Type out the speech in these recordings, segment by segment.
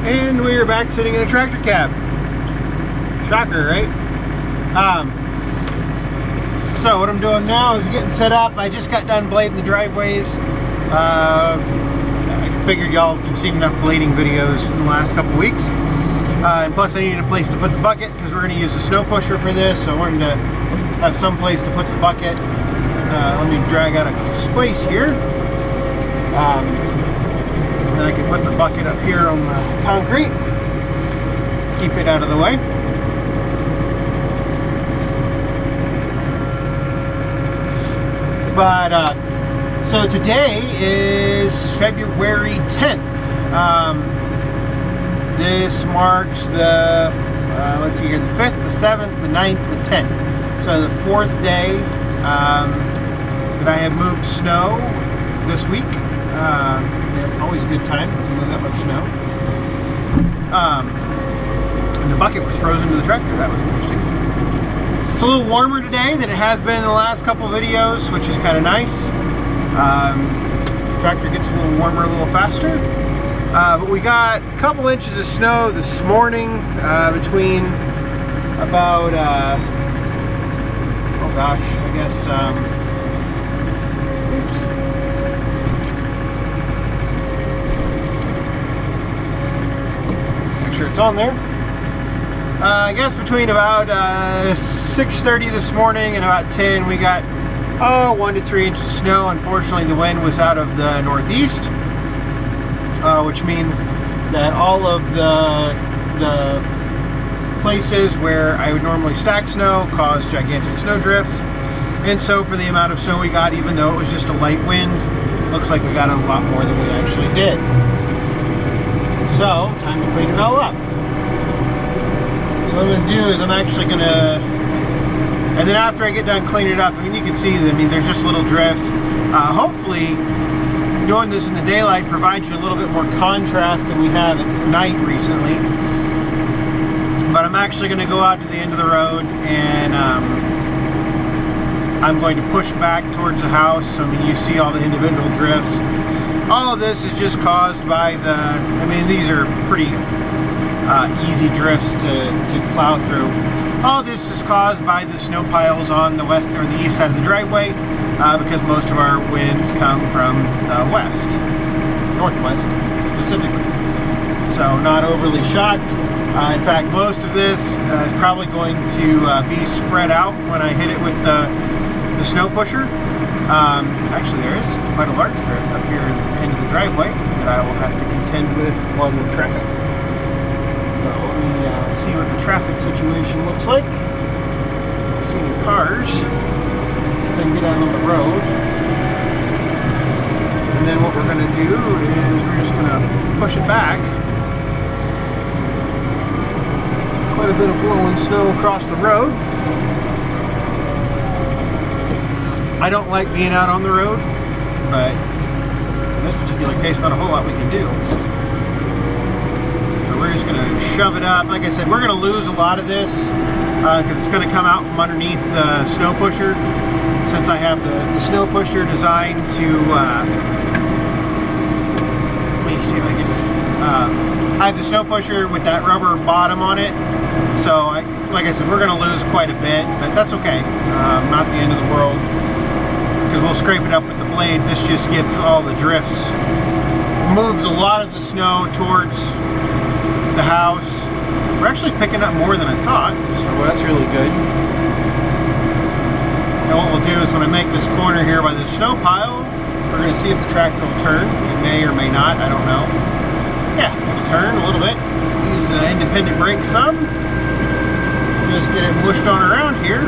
And we are back sitting in a tractor cab. Shocker, right? So what I'm doing now is getting set up. I just got done blading the driveways. I figured y'all have seen enough blading videos in the last couple weeks. And plus I needed a place to put the bucket because we're going to use a snow pusher for this. So I wanted to have some place to put the bucket. Let me drag out a space here. Then I can put the bucket up here on the concrete. Keep it out of the way. But so today is February 10th. This marks the let's see here, the 5th, the 7th, the 9th, the 10th. So the 4th day that I have moved snow this week. Always a good time to move that much snow. And the bucket was frozen to the tractor. That was interesting. It's a little warmer today than it has been in the last couple videos, which is kind of nice. The tractor gets a little warmer a little faster. But we got a couple inches of snow this morning between about, oh gosh, I guess, make sure it's on there. I guess between about 6:30 this morning and about 10 we got 1 to 3 inches of snow. Unfortunately the wind was out of the northeast, which means that all of the places where I would normally stack snow caused gigantic snow drifts. And so for the amount of snow we got, even though it was just a light wind, looks like we got a lot more than we actually did. So time to clean it all up. So what I'm going to do is I'm actually going to, and then after I get done cleaning it up, I mean you can see that, I mean there's just little drifts. Hopefully doing this in the daylight provides you a little bit more contrast than we have at night recently. But I'm actually going to go out to the end of the road and I'm going to push back towards the house. I mean you see all the individual drifts. All of this is just caused by the, I mean these are pretty easy drifts to plow through. All this is caused by the snow piles on the west or the east side of the driveway because most of our winds come from the west, northwest specifically. So not overly shocked. In fact, most of this is probably going to be spread out when I hit it with the snow pusher. Actually, there is quite a large drift up here into the driveway that I will have to contend with along with traffic. So let me see what the traffic situation looks like. See the cars. See if I can get out on the road. And then what we're going to do is we're just going to push it back. Quite a bit of blowing snow across the road. I don't like being out on the road, but in this particular case, not a whole lot we can do. So we're just going to shove it up. Like I said, we're going to lose a lot of this because it's going to come out from underneath the snow pusher. Since I have the snow pusher designed to, let me see if I can, I have the snow pusher with that rubber bottom on it. So, like I said, we're going to lose quite a bit, but that's okay. Not the end of the world. Because we'll scrape it up with the blade. This just gets all the drifts, moves a lot of the snow towards the house. We're actually picking up more than I thought, so that's really good. And what we'll do is when I make this corner here by the snow pile, we're going to see if the tractor will turn. It may or may not, I don't know. Yeah, it'll turn a little bit. Use the independent brake some. Just get it mushed on around here.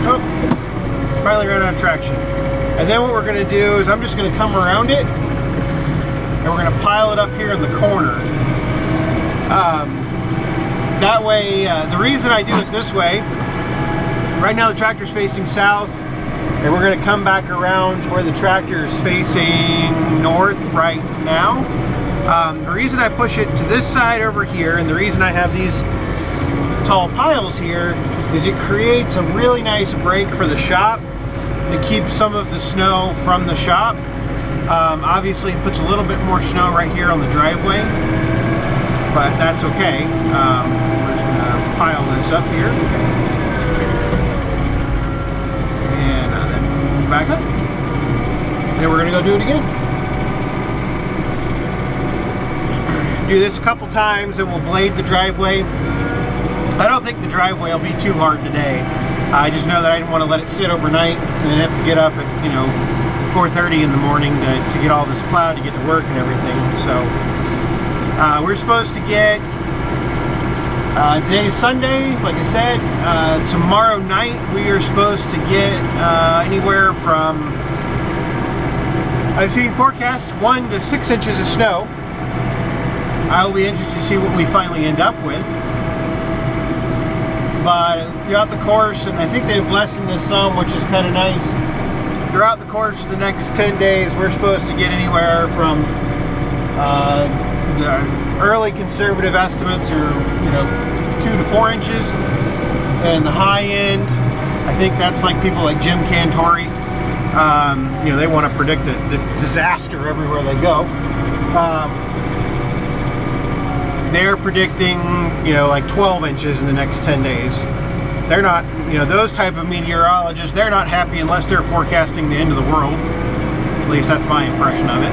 Oh. Finally ran out of traction. And then what we're going to do is I'm just going to come around it and we're going to pile it up here in the corner. That way, the reason I do it this way, right now the tractor's facing south and we're going to come back around to where the tractor is facing north right now. The reason I push it to this side over here and the reason I have these tall piles here is it creates a really nice break for the shop. It keeps some of the snow from the shop. Obviously it puts a little bit more snow right here on the driveway, but that's okay. We're just going to pile this up here. And then back up. Then we're going to go do it again. Do this a couple times and we'll blade the driveway. I don't think the driveway will be too hard today. I just know that I didn't want to let it sit overnight and then have to get up at, 4:30 in the morning to get all this plowed to get to work and everything. So we're supposed to get, today's Sunday, like I said, tomorrow night we are supposed to get anywhere from, I've seen forecast 1 to 6 inches of snow. I will be interested to see what we finally end up with. But throughout the course, and I think they've lessened this some, which is kind of nice. Throughout the course of the next 10 days, we're supposed to get anywhere from the early conservative estimates are 2 to 4 inches, and the high end, I think that's like people like Jim Cantori. They want to predict a disaster everywhere they go. They're predicting, like 12 inches in the next 10 days. They're not, those type of meteorologists, they're not happy unless they're forecasting the end of the world. At least that's my impression of it.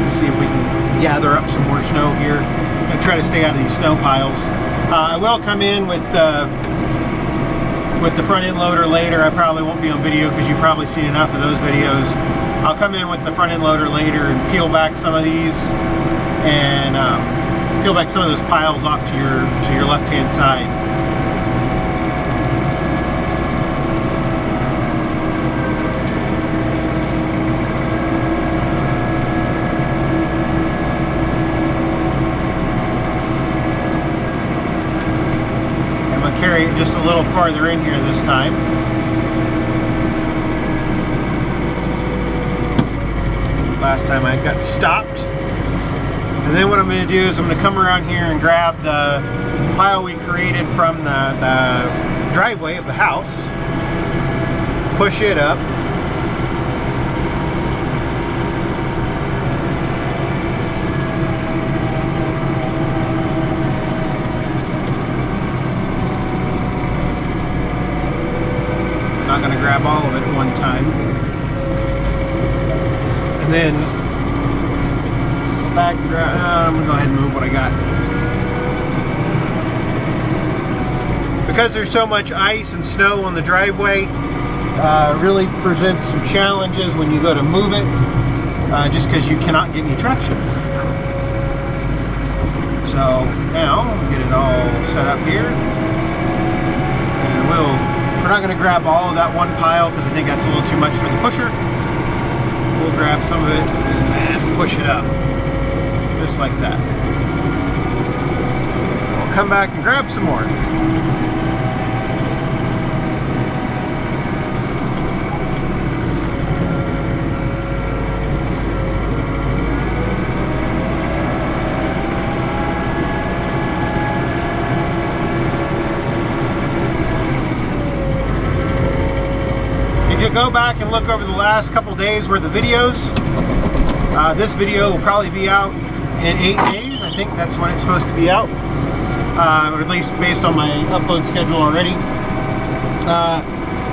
Let's see if we can gather up some more snow here. I'm going to try to stay out of these snow piles. I will come in with the front end loader later. I probably won't be on video because you've probably seen enough of those videos. I'll come in with the front end loader later and peel back some of these and peel back some of those piles off to your left hand side. I'm going to carry it just a little farther in here this time. Last time I got stopped. And then what I'm going to do is I'm going to come around here and grab the pile we created from the driveway of the house, push it up, I'm not going to grab all of it at one time. And then go back and grab, I'm going to go ahead and move what I got. Because there's so much ice and snow on the driveway, really presents some challenges when you go to move it, just because you cannot get any traction. So now, I'll get it all set up here. And we're not going to grab all of that one pile because I think that's a little too much for the pusher. We'll grab some of it and push it up, just like that. We'll come back and grab some more. If you go back and look over the last couple days worth of videos, this video will probably be out in 8 days. I think that's when it's supposed to be out, or at least based on my upload schedule already.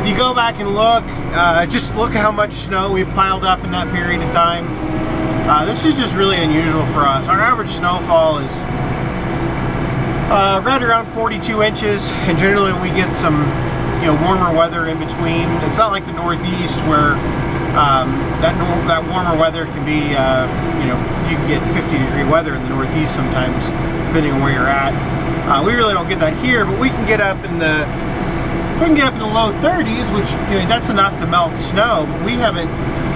If you go back and look, just look at how much snow we've piled up in that period of time. This is just really unusual for us. Our average snowfall is right around 42 inches, and generally we get some warmer weather in between. It's not like the Northeast where that warmer weather can be, you can get 50-degree weather in the Northeast sometimes, depending on where you're at. We really don't get that here, but we can get up in the low 30s, which that's enough to melt snow. But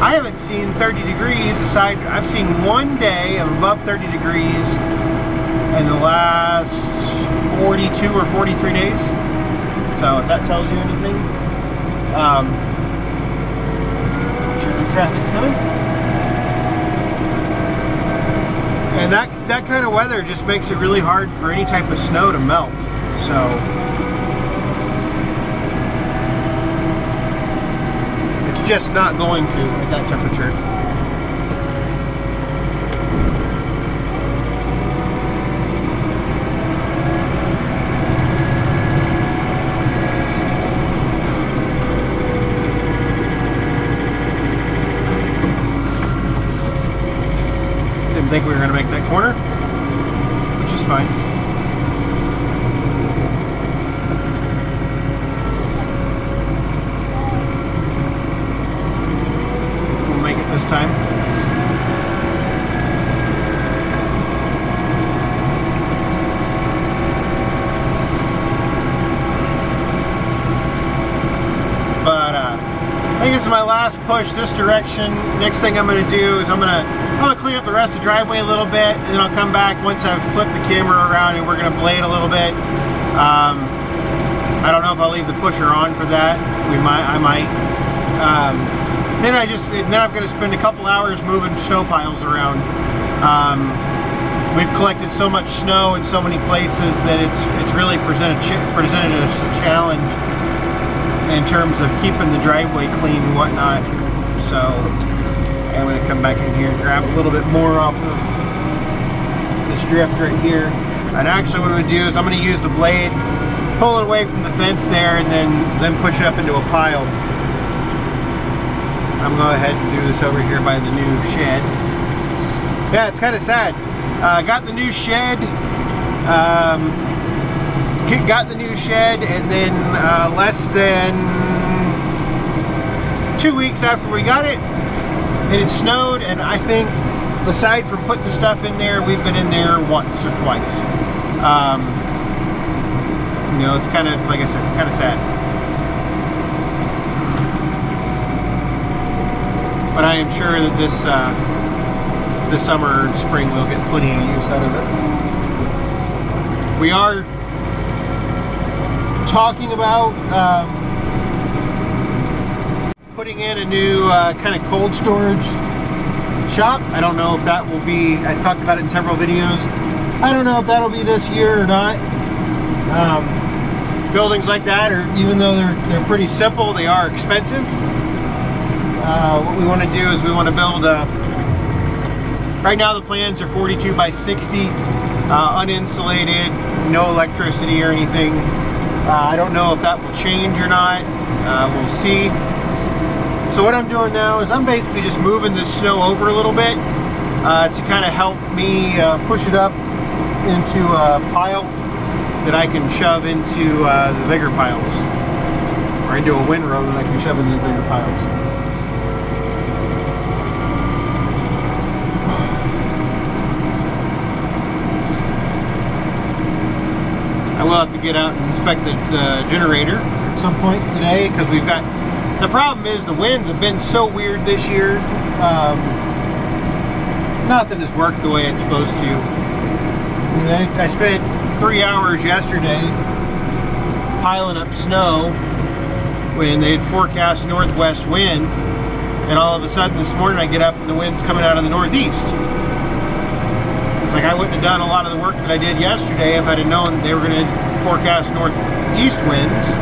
I haven't seen 30 degrees aside. I've seen one day of above 30 degrees in the last 42 or 43 days. So if that tells you anything, sure the traffic's coming. And that kind of weather just makes it really hard for any type of snow to melt. So just not going to at that temperature. Didn't think we were going to make that corner, which is fine. We'll make it this time. But I think this is my last push this direction. Next thing I'm going to do is I'm going to clean up the rest of the driveway a little bit, and then I'll come back once I've flipped the camera around and we're going to blade a little bit. I don't know if I'll leave the pusher on for that. I might. Then I'm going to spend a couple hours moving snow piles around. We've collected so much snow in so many places that it's really presented us a challenge in terms of keeping the driveway clean and whatnot. So I'm going to come back in here and grab a little bit more off of this drift right here. And actually what I'm going to do is I'm going to use the blade, pull it away from the fence there, and then push it up into a pile. I'm going to go ahead and do this over here by the new shed. Yeah, it's kind of sad. Got the new shed. And then less than 2 weeks after we got it, it had snowed, and I think aside from putting the stuff in there, we've been in there once or twice. You know, it's kind of, like I said, kind of sad. But I am sure that this summer and spring we'll get plenty of use out of it. We are talking about putting in a new kind of cold storage shop. I don't know if that will be, I talked about it in several videos. I don't know if that'll be this year or not. Buildings like that, even though they're pretty simple, they are expensive. What we want to do is we want to build right now the plans are 42 by 60, uninsulated, no electricity or anything. I don't know if that will change or not. We'll see. So what I'm doing now is I'm basically just moving this snow over a little bit to kind of help me push it up into a pile that I can shove into the bigger piles, or into a windrow that I can shove into the bigger piles. I will have to get out and inspect the generator at some point today, because we've got, the problem is the winds have been so weird this year. Nothing has worked the way it's supposed to. I mean, I spent 3 hours yesterday piling up snow when they had forecast northwest wind, and all of a sudden this morning I get up and the wind's coming out of the northeast. It's like I wouldn't have done a lot of the work that I did yesterday if I'd have known they were going to forecast northeast winds,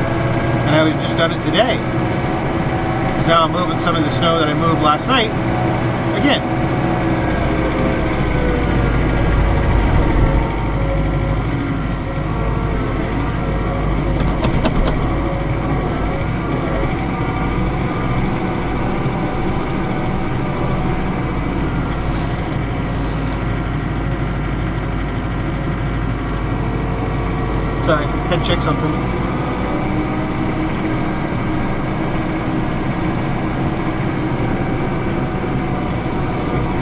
and I would have just done it today. Because now I'm moving some of the snow that I moved last night again. Sorry, had to check something.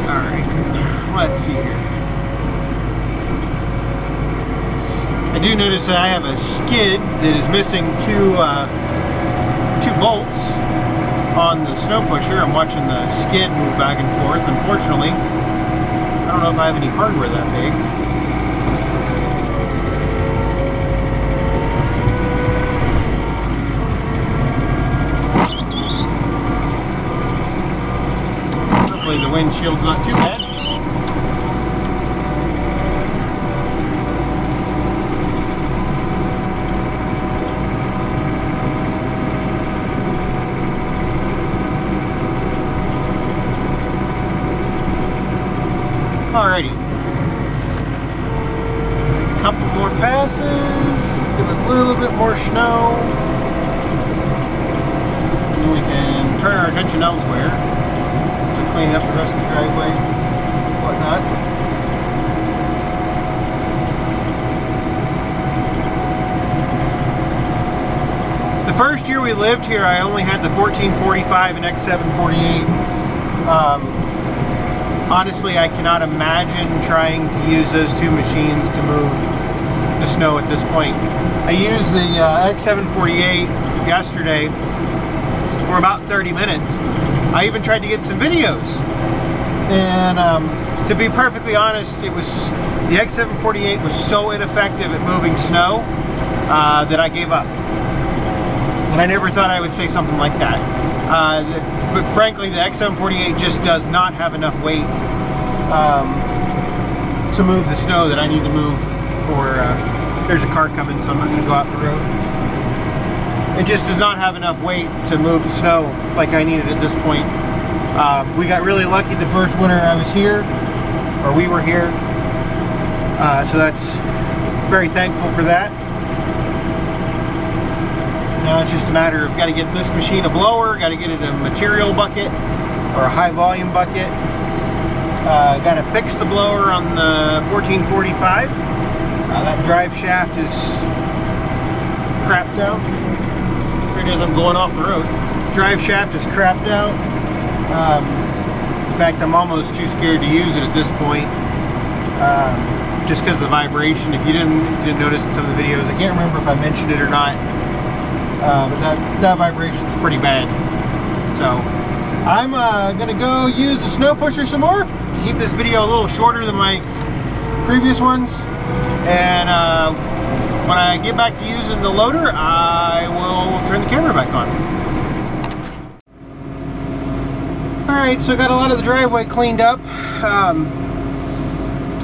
Alright, let's see here. I do notice that I have a skid that is missing two bolts on the snow pusher. I'm watching the skid move back and forth. Unfortunately, I don't know if I have any hardware that big. The windshield's not too bad. more snow. And we can turn our attention elsewhere to clean up the rest of the driveway, whatnot. The first year we lived here, I only had the 1445 and X748. Honestly, I cannot imagine trying to use those two machines to move the snow at this point. I used the X748 yesterday for about 30 minutes. I even tried to get some videos. And to be perfectly honest, the X748 was so ineffective at moving snow that I gave up. And I never thought I would say something like that. But frankly, the X748 just does not have enough weight to move the snow that I need to move for... there's a car coming, so I'm not going to go out the road. It just does not have enough weight to move the snow like I needed at this point. We got really lucky the first winter I was here, or we were here. So that's very thankful for that. Now it's just a matter of got to get this machine a blower, got to get it a material bucket or a high volume bucket. Got to fix the blower on the 1445. That drive shaft is crapped out. Here it is, I'm going off the road. Drive shaft is crapped out. In fact, I'm almost too scared to use it at this point. Just because of the vibration. If you didn't notice in some of the videos, I can't remember if I mentioned it or not. But that vibration's pretty bad. So I'm gonna go use the snow pusher some more to keep this video a little shorter than my previous ones. And when I get back to using the loader, I will turn the camera back on. Alright, so I got a lot of the driveway cleaned up. I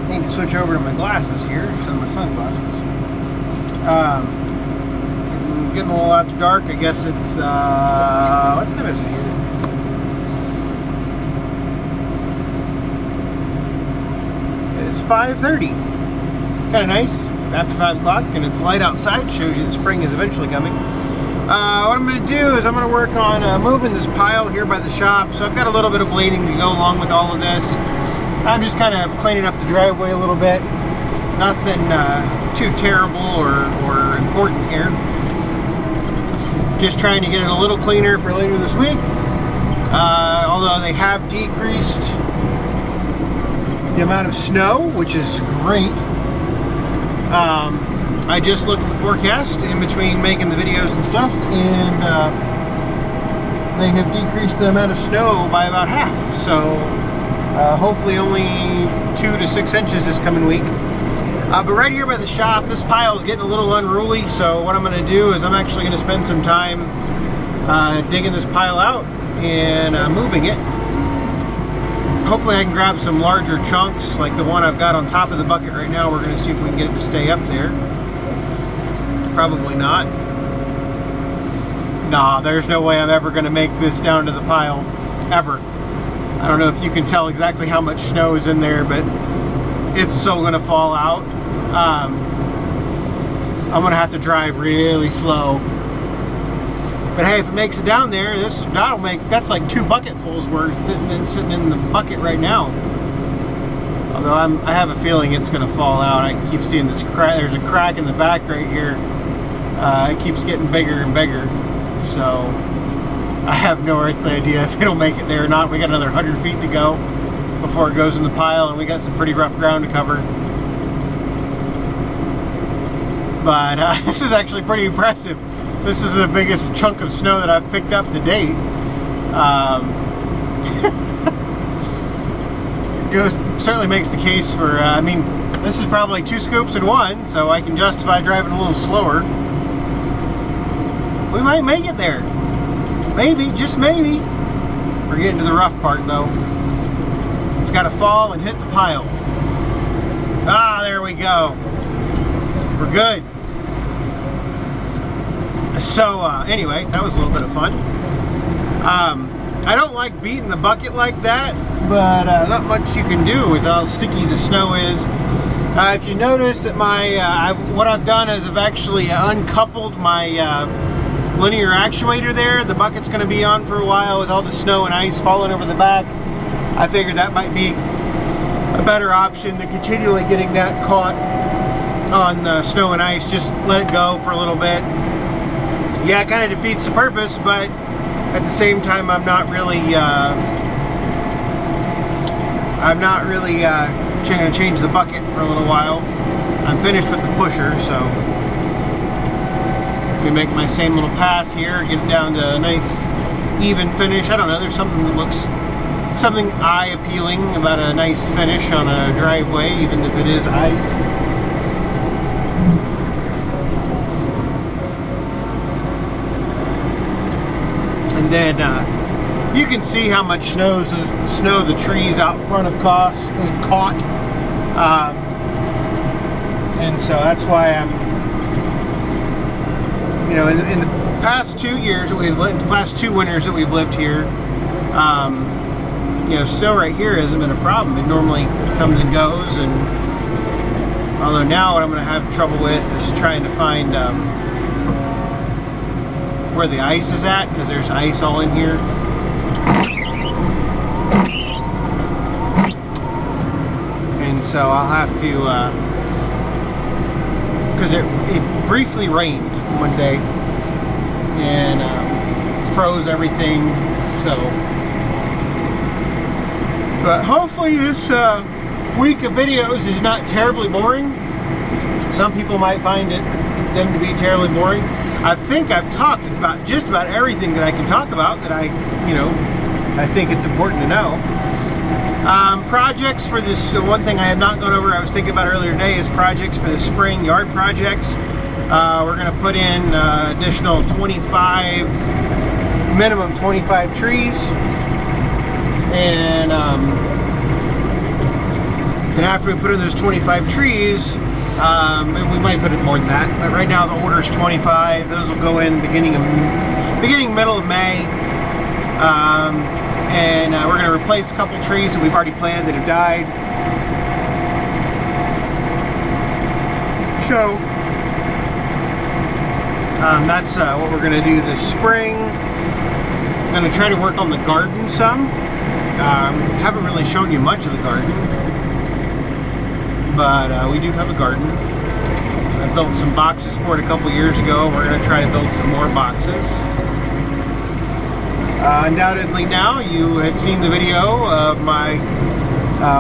need to switch over to my glasses here instead of my sunglasses. Getting a little after dark. I guess it's what time is it here? It's 5:30. Kind of nice after 5 o'clock, and it's light outside. Shows you that spring is eventually coming. What I'm going to do is I'm going to work on moving this pile here by the shop. So I've got a little bit of blading to go along with all of this. I'm just kind of cleaning up the driveway a little bit. Nothing too terrible or important here. Just trying to get it a little cleaner for later this week. Although they have decreased the amount of snow, which is great. I just looked at the forecast in between making the videos and stuff, and they have decreased the amount of snow by about half. So hopefully only 2 to 6 inches this coming week. But right here by the shop, this pile is getting a little unruly, so what I'm going to do is I'm actually going to spend some time digging this pile out and moving it. Hopefully I can grab some larger chunks, like the one I've got on top of the bucket right now. We're going to see if we can get it to stay up there. Probably not. Nah, there's no way I'm ever going to make this down to the pile, ever. I don't know if you can tell exactly how much snow is in there, but it's so going to fall out. I'm going to have to drive really slow. But hey, if it makes it down there, that's like 2 bucketfuls worth sitting in the bucket right now. Although I have a feeling it's going to fall out. I keep seeing this crack. There's a crack in the back right here. It keeps getting bigger and bigger. So I have no earthly idea if it'll make it there or not. We got another 100 feet to go before it goes in the pile, and we got some pretty rough ground to cover. But this is actually pretty impressive. This is the biggest chunk of snow that I've picked up to date. Certainly makes the case for, I mean, this is probably 2 scoops in one, so I can justify driving a little slower. We might make it there. Maybe, just maybe. We're getting to the rough part though. It's got to fall and hit the pile. Ah, there we go. We're good. So anyway, that was a little bit of fun. I don't like beating the bucket like that, but not much you can do with how sticky the snow is. If you notice that what I've done is I've actually uncoupled my linear actuator there. The bucket's going to be on for a while with all the snow and ice falling over the back. I figured that might be a better option than continually getting that caught on snow and ice. Just let it go for a little bit. Yeah, it kind of defeats the purpose, but at the same time, I'm not really going to change the bucket for a little while. I'm finished with the pusher, so we make my same little pass here, get it down to a nice even finish. I don't know, there's something that looks eye appealing about a nice finish on a driveway, even if it is ice. And then you can see how much snow the trees out front have caught. And so that's why I'm, you know, in the past 2 years that we've lived, the past 2 winters that we've lived here, you know, snow right here hasn't been a problem. It normally comes and goes, and although now what I'm going to have trouble with is trying to find where the ice is at, because there's ice all in here. And so I'll have to, because it briefly rained one day and froze everything, so. But hopefully this week of videos is not terribly boring. Some people might find them to be terribly boring. I think I've talked about just about everything that I can talk about that I think it's important to know. Projects for this, one thing I have not gone over, I was thinking about earlier today, is projects for the spring yard projects. We're going to put in additional minimum 25 trees. And then after we put in those 25 trees, and we might put in more than that, but right now the order is 25. Those will go in middle of May. And we're going to replace a couple trees that we've already planted that have died. So that's what we're going to do this spring. I'm going to try to work on the garden some. Haven't really shown you much of the garden, but we do have a garden. I built some boxes for it a couple years ago. We're going to try to build some more boxes. Undoubtedly now you have seen the video of my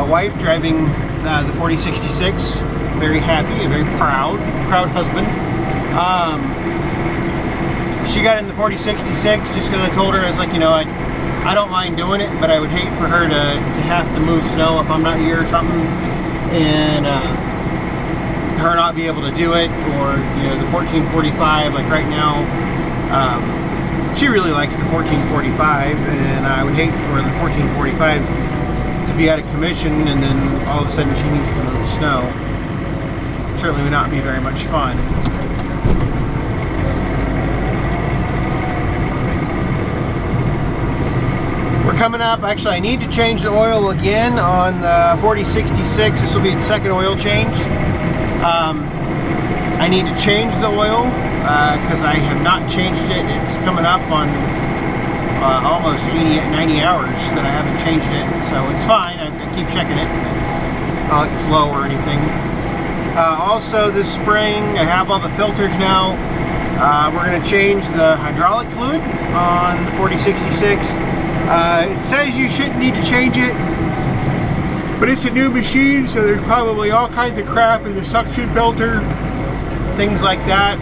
wife driving the 4066. Very happy, a very proud husband. She got in the 4066 just because I told her, I was like, you know, I don't mind doing it, but I would hate for her to have to move snow if I'm not here or something, and her not be able to do it, or, you know, the 1445, like right now, she really likes the 1445, and I would hate for the 1445 to be out of commission and then all of a sudden she needs to move snow. Certainly would not be very much fun. We're coming up, actually I need to change the oil again on the 4066. This will be the second oil change. I need to change the oil because I have not changed it. It's coming up on almost 90 hours that I haven't changed it, so it's fine. I keep checking it. It's not like it's low or anything. Also this spring I have all the filters now. We're going to change the hydraulic fluid on the 4066. It says you shouldn't need to change it, but it's a new machine, so there's probably all kinds of crap in the suction filter, things like that.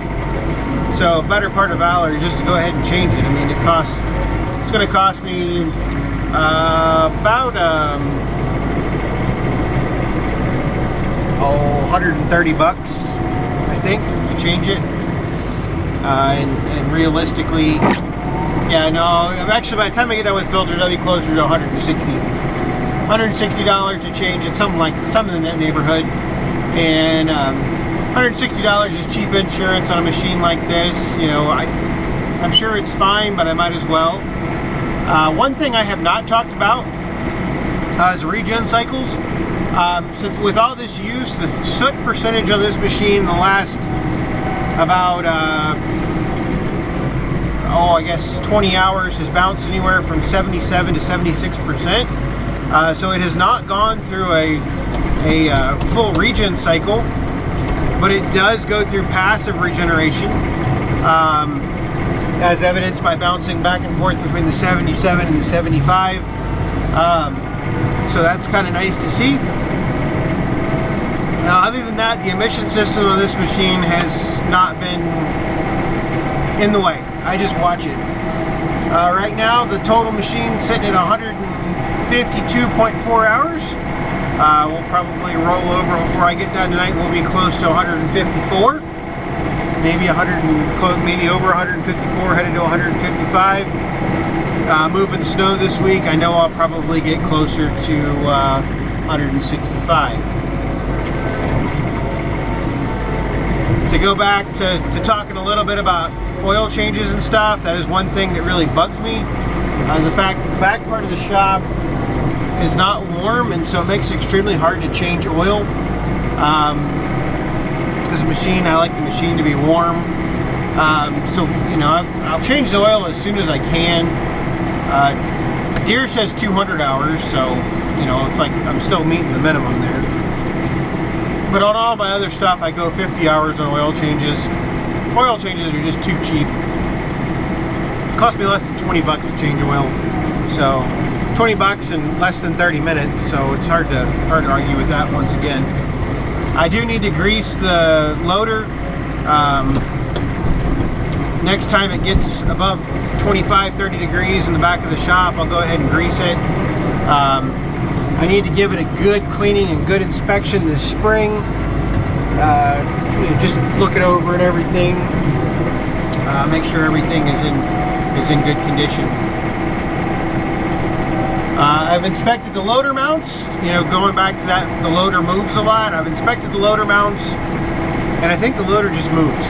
So a better part of valor is just to go ahead and change it. I mean, it's going to cost me about $130 bucks, I think, to change it. And realistically, yeah, no, actually by the time I get done with filters, I'll be closer to $160 to change it, something in that neighborhood. And $160 is cheap insurance on a machine like this. You know, I'm sure it's fine, but I might as well. One thing I have not talked about is regen cycles. Since with all this use, the soot percentage on this machine in the last about I guess 20 hours has bounced anywhere from 77 to 76%. So it has not gone through a full regen cycle, but it does go through passive regeneration, as evidenced by bouncing back and forth between the 77 and the 75. So that's kind of nice to see. Other than that, the emission system on this machine has not been in the way. I just watch it. Right now, the total machine sitting at 152.4 hours. We'll probably roll over before I get done tonight. We'll be close to 154, maybe maybe over 154, headed to 155. Moving snow this week, I know I'll probably get closer to 165. To go back to talking a little bit about oil changes and stuff, that is one thing that really bugs me. The fact the back part of the shop is not warm, and so it makes it extremely hard to change oil. Because the machine, I like the machine to be warm. So, you know, I'll change the oil as soon as I can. Deere says 200 hours, so, you know, it's like I'm still meeting the minimum there. But on all my other stuff, I go 50 hours on oil changes. Oil changes are just too cheap. It costs me less than 20 bucks to change oil. So 20 bucks in less than 30 minutes, so it's hard to argue with that once again. I do need to grease the loader. Next time it gets above 25-30 degrees in the back of the shop, I'll go ahead and grease it. I need to give it a good cleaning and good inspection this spring. You know, just look it over and everything. Make sure everything is in good condition. I've inspected the loader mounts. You know, going back to that, the loader moves a lot. I've inspected the loader mounts, and I think the loader just moves.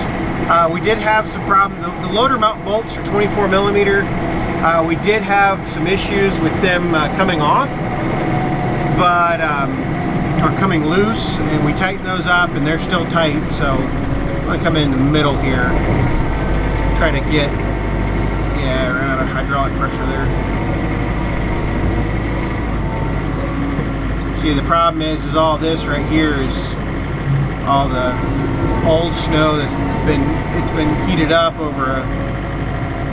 We did have some problem. The loader mount bolts are 24 millimeter. We did have some issues with them coming off, but or coming loose, and we tightened those up, and they're still tight. So I'm gonna come in the middle here, try to get, yeah, ran out of hydraulic pressure there. See, the problem is all this right here is all the old snow that's been heated up over a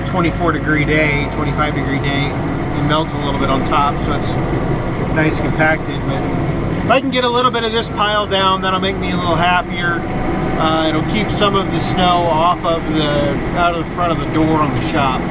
24-degree day, 25-degree day, and melt a little bit on top, so it's nice compacted. But if I can get a little bit of this pile down, that'll make me a little happier. It'll keep some of the snow out of the front of the door on the shop.